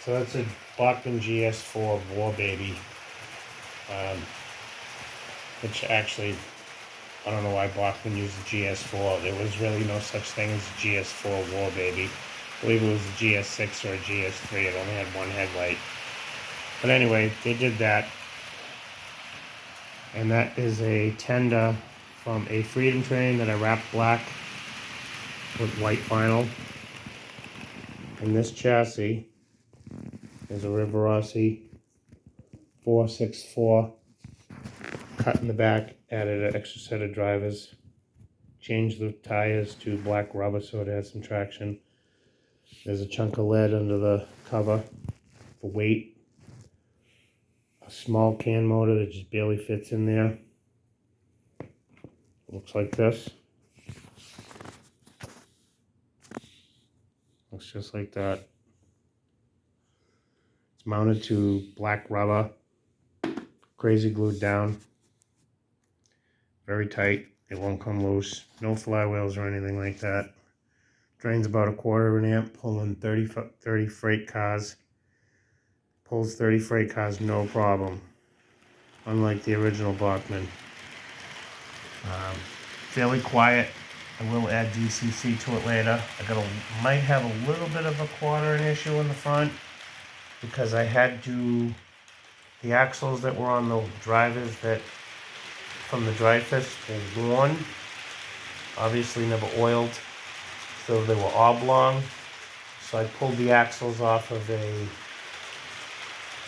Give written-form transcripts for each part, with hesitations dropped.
So that's a Bachmann GS4 War Baby, which actually, I don't know why Bachmann used the GS4. There was really no such thing as a GS4 War Baby. I believe it was a GS6 or a GS3. It only had one headlight. But anyway, they did that. And that is a tender from a Freedom train that I wrapped black with white vinyl. And this chassis is a Rivarossi 464. Cut in the back, added an extra set of drivers. Changed the tires to black rubber so it has some traction. There's a chunk of lead under the cover for weight. A small can motor that just barely fits in there. Looks like this. Looks just like that. It's mounted to black rubber, crazy glued down. Very tight. It won't come loose. No flywheels or anything like that. Drains about 1/4 of an amp, pulling 30 freight cars. Pulls 30 freight cars, no problem. Unlike the original Bachmann. Fairly quiet. I will add DCC to it later. Might have a little bit of a quartering issue in the front because I had the axles that were on the drivers that from the dry fist were worn. Obviously never oiled, so they were oblong. So I pulled the axles off of a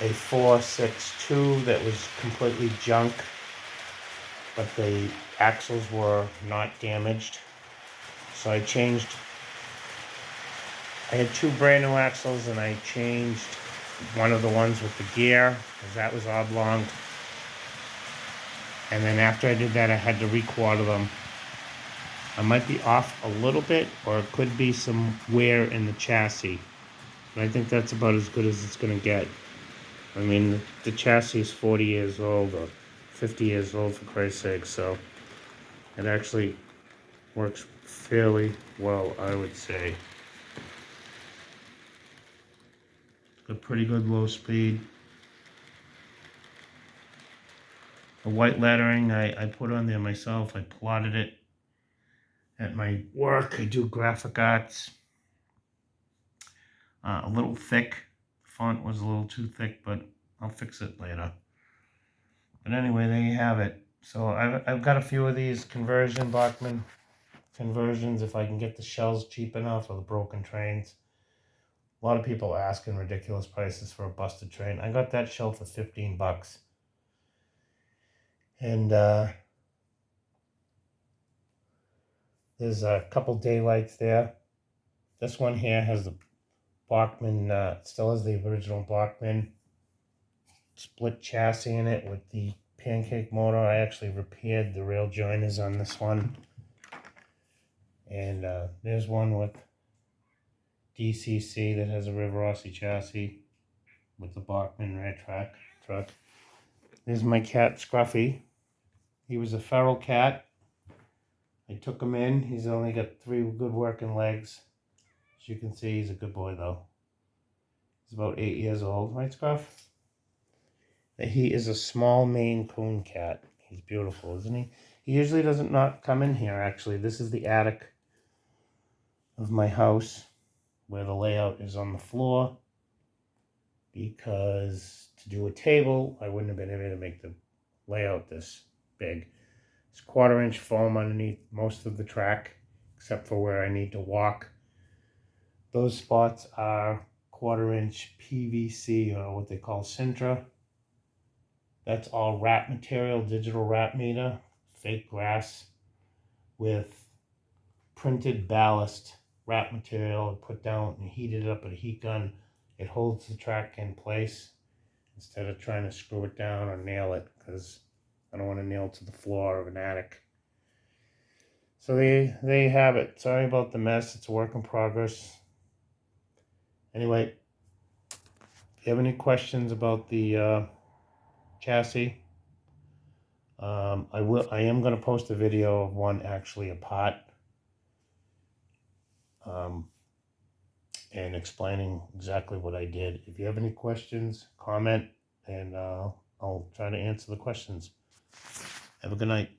462 that was completely junk, but the axles were not damaged. So I had 2 brand new axles and I changed one of the ones with the gear because that was oblong. And then after I did that, I had to re-quarter them. I might be off a little bit, or it could be some wear in the chassis. But I think that's about as good as it's going to get. I mean, the chassis is 40 years old, or 50 years old for Christ's sake, so it actually works fairly well, I would say. Got pretty good low speed. The white lettering I put on there myself. I plotted it at my work. I do graphic arts. A little thick. The font was a little too thick, but I'll fix it later. But anyway, there you have it. So I've got a few of these Bachmann conversions if I can get the shells cheap enough, or the broken trains. A lot of people are asking ridiculous prices for a busted train. I got that shell for 15 bucks. And there's a couple daylights there. This one here has the Bachmann, still has the original Bachmann split chassis in it with the pancake motor. I actually repaired the rail joiners on this one. And there's one with DCC that has a Rivarossi chassis with the Bachmann red truck. There's my cat Scruffy. He was a feral cat. I took him in. He's only got 3 good working legs. As you can see, he's a good boy though. He's about 8 years old, right, Scruff? He is a small Maine Coon cat. He's beautiful, isn't he? He usually doesn't not come in here, actually. This is the attic of my house where the layout is on the floor, because to do a table, I wouldn't have been able to make the layout this big. It's 1/4 inch foam underneath most of the track, except for where I need to walk. Those spots are 1/4 inch PVC, or what they call Sintra. That's all wrap material, digital wrap meter, fake grass with printed ballast wrap material put down and heated up with a heat gun. It holds the track in place instead of trying to screw it down or nail it, because I don't want to nail it to the floor of an attic. So there you have it. Sorry about the mess. It's a work in progress. Anyway, if you have any questions about the chassis, I am going to post a video of one actually apart. and explaining exactly what I did. If you have any questions, comment, and I'll try to answer the questions. Have a good night.